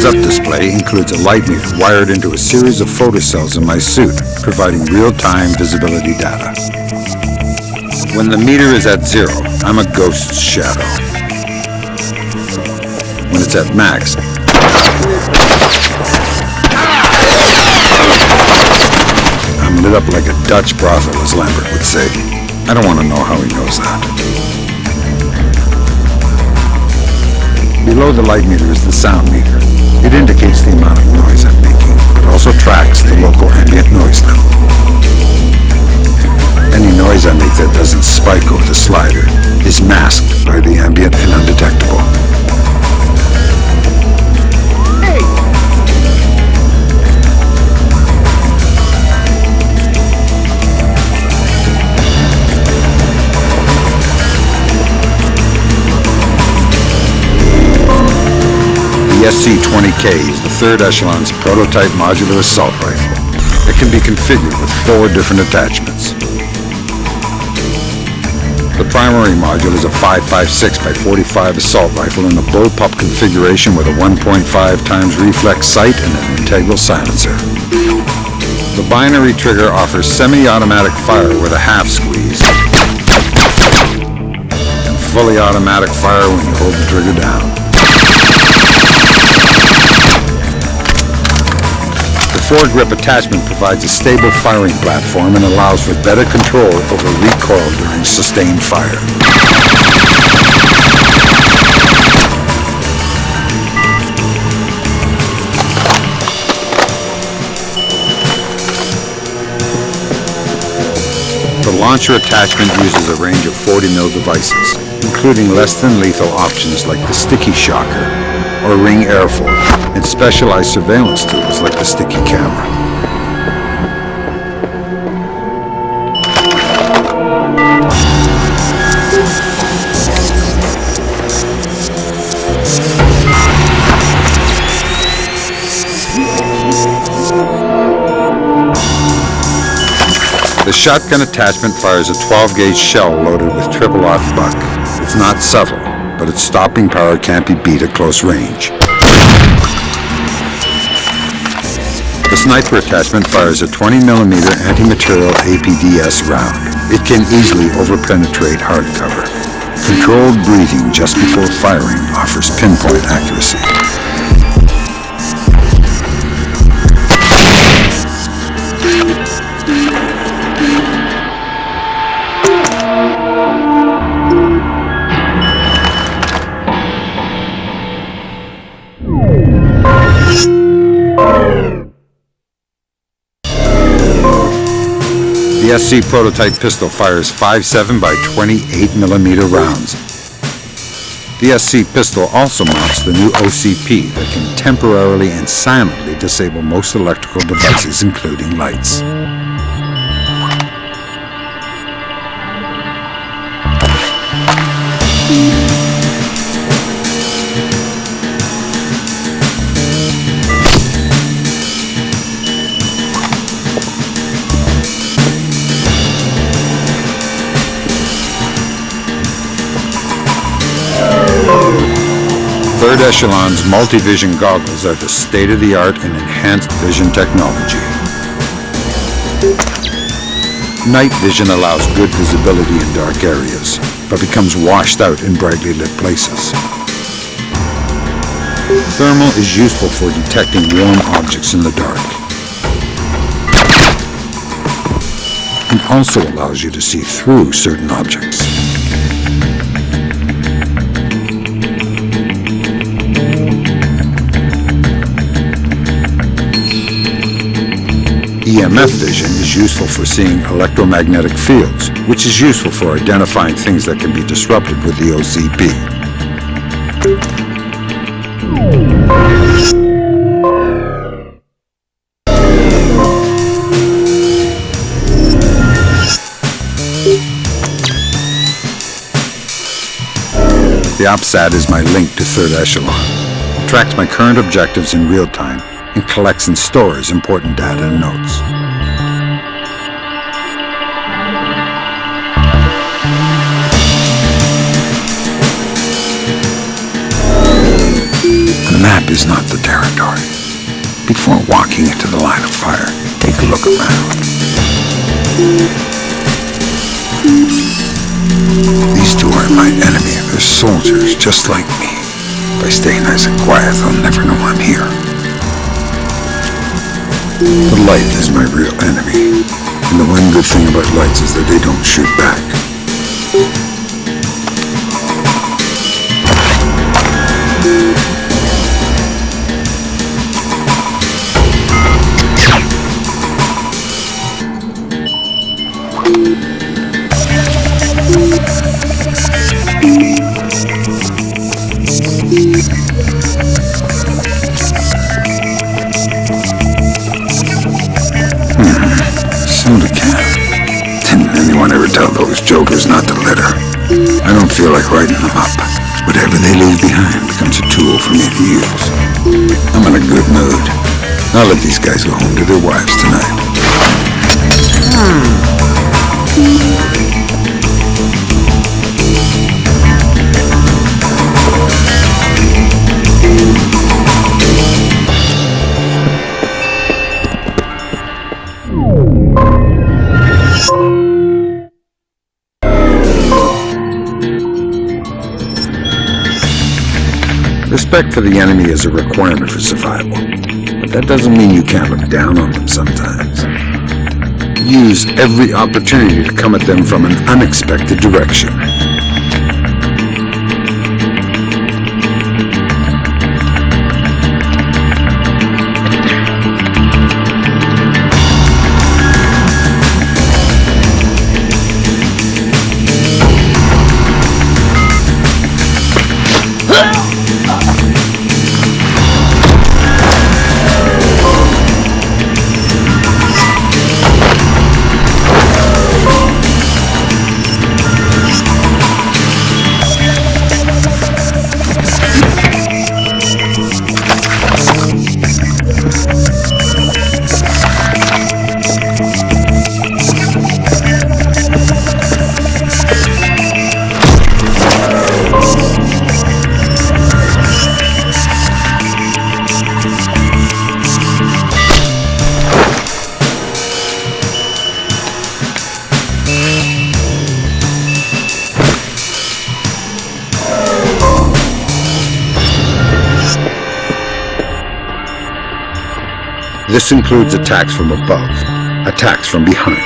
heads-up display includes a light meter wired into a series of photocells in my suit, providing real-time visibility data. When the meter is at 0, I'm a ghost shadow. When it's at max, I'm lit up like a Dutch brothel, as Lambert would say. I don't want to know how he knows that. Below the light meter is the sound meter. It indicates the amount of noise I'm making, but also tracks the local ambient noise level. Any noise I make that doesn't spike over the slider is masked by the ambient and undetectable. Hey! The SC-20K is the third echelon's prototype modular assault rifle. It can be configured with 4 different attachments. The primary module is a 5.56 by 45 assault rifle in a bullpup configuration with a 1.5 times reflex sight and an integral silencer. The binary trigger offers semi-automatic fire with a half squeeze and fully automatic fire when you hold the trigger down. The foregrip attachment provides a stable firing platform and allows for better control over recoil during sustained fire. The launcher attachment uses a range of 40mm devices, including less than lethal options like the sticky shocker or ring airfoil, and specialized surveillance tools like the sticky camera. The shotgun attachment fires a 12-gauge shell loaded with triple-aught buck. It's not subtle, but its stopping power can't be beat at close range. The sniper attachment fires a 20mm anti-material APDS round. It can easily overpenetrate hardcover. Controlled breathing just before firing offers pinpoint accuracy. The SC prototype pistol fires 5.7 by 28mm rounds. The SC pistol also mounts the new OCP that can temporarily and silently disable most electrical devices, including lights. Third Echelon's multi-vision goggles are the state-of-the-art and enhanced vision technology. Night vision allows good visibility in dark areas, but becomes washed out in brightly lit places. Thermal is useful for detecting warm objects in the dark. It also allows you to see through certain objects. EMF vision is useful for seeing electromagnetic fields, which is useful for identifying things that can be disrupted with the OCP. The OPSAT is my link to Third Echelon. It tracks my current objectives in real time and collects and stores important data and notes. map is not the territory. Before walking into the line of fire, take a look around. These two aren't my enemy. They're soldiers just like me. If I stay nice and quiet, they'll never know I'm here. The light is my real enemy. And the one good thing about lights is that they don't shoot back. Soda can. Didn't anyone ever tell those jokers not to litter? I don't feel like writing them up. Whatever they leave behind becomes a tool for me to use. I'm in a good mood. I'll let these guys go home to their wives tonight. Respect for the enemy is a requirement for survival, but that doesn't mean you can't look down on them sometimes. Use every opportunity to come at them from an unexpected direction. This includes attacks from above, attacks from behind.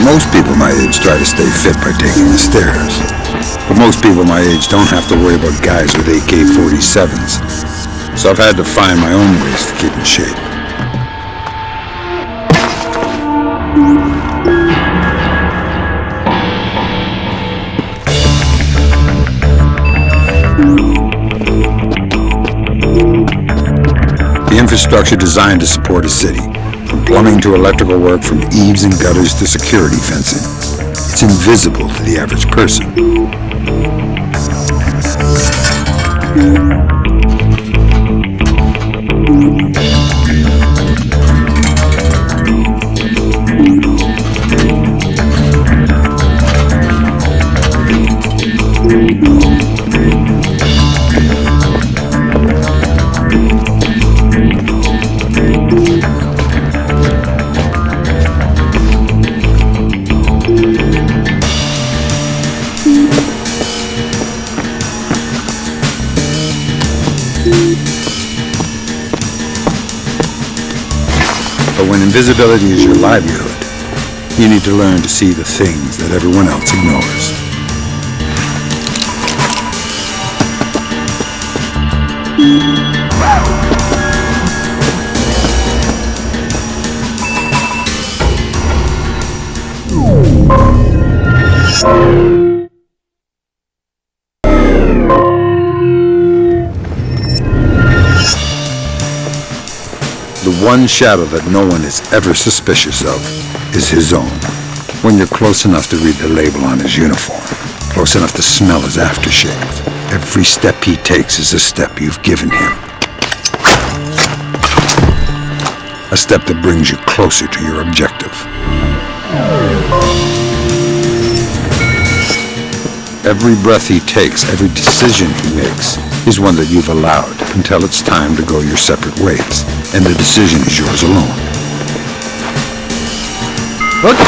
Most people my age try to stay fit by taking the stairs. But most people my age don't have to worry about guys with AK-47s. So I've had to find my own ways to keep in shape. The infrastructure designed to support a city. From plumbing to electrical work, from eaves and gutters to security fencing. It's invisible to the average person. But when invisibility is your livelihood, you need to learn to see the things that everyone else ignores. The one shadow that no one is ever suspicious of is his own. When you're close enough to read the label on his uniform, close enough to smell his aftershave, every step he takes is a step you've given him. A step that brings you closer to your objective. Every breath he takes, every decision he makes, is one that you've allowed until it's time to go your separate ways, and the decision is yours alone. Look!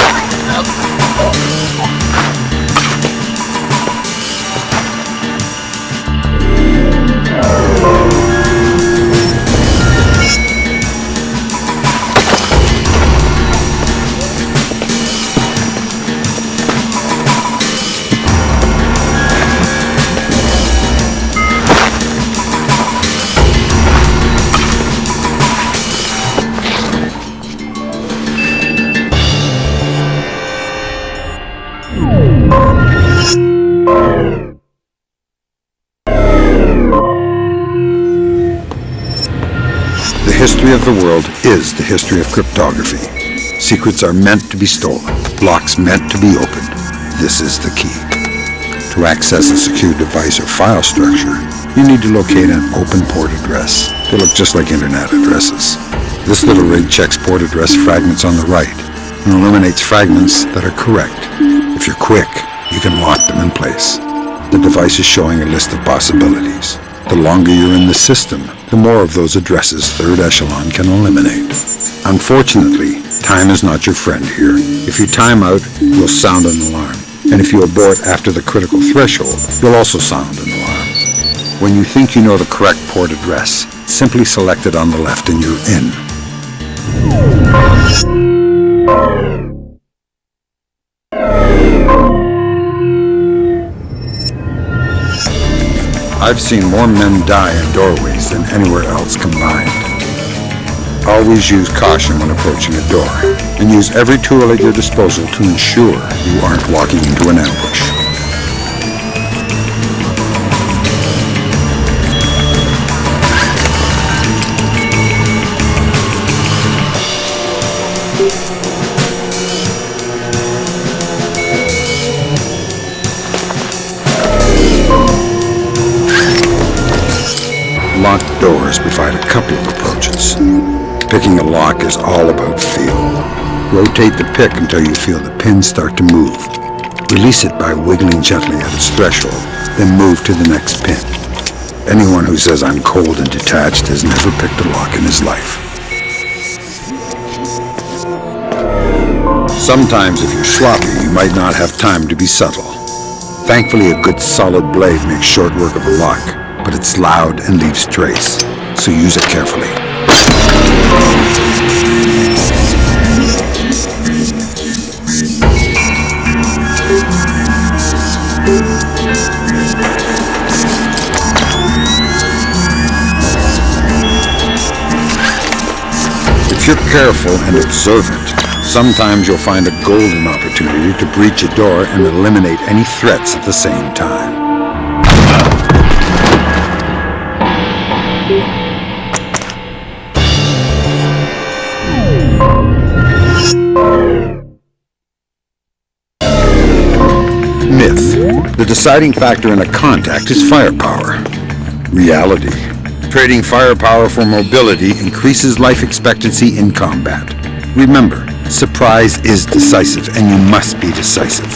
The history of the world is the history of cryptography. Secrets are meant to be stolen, locks meant to be opened. This is the key. To access a secure device or file structure, you need to locate an open port address. They look just like internet addresses. This little rig checks port address fragments on the right and eliminates fragments that are correct. If you're quick, you can lock them in place. The device is showing a list of possibilities. The longer you're in the system, the more of those addresses Third Echelon can eliminate. Unfortunately, time is not your friend here. If you time out, you'll sound an alarm. And if you abort after the critical threshold, you'll also sound an alarm. When you think you know the correct port address, simply select it on the left and you're in. I've seen more men die in doorways than anywhere else combined. Always use caution when approaching a door, and use every tool at your disposal to ensure you aren't walking into an ambush. Locked doors provide a couple of approaches. Picking a lock is all about feel. Rotate the pick until you feel the pin start to move. Release it by wiggling gently at its threshold, then move to the next pin. Anyone who says I'm cold and detached has never picked a lock in his life. Sometimes if you're sloppy, you might not have time to be subtle. Thankfully, a good solid blade makes short work of a lock, but it's loud and leaves trace, so use it carefully. If you're careful and observant, sometimes you'll find a golden opportunity to breach a door and eliminate any threats at the same time. Myth. The deciding factor in a contact is firepower. Reality. Trading firepower for mobility increases life expectancy in combat. Remember, surprise is decisive, and you must be decisive.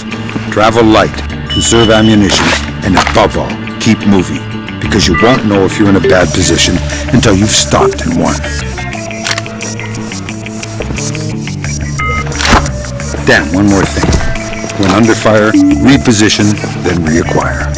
Travel light, conserve ammunition, and above all, keep moving, because you won't know if you're in a bad position until you've stopped and won. Damn, one more thing. When under fire, reposition, then reacquire.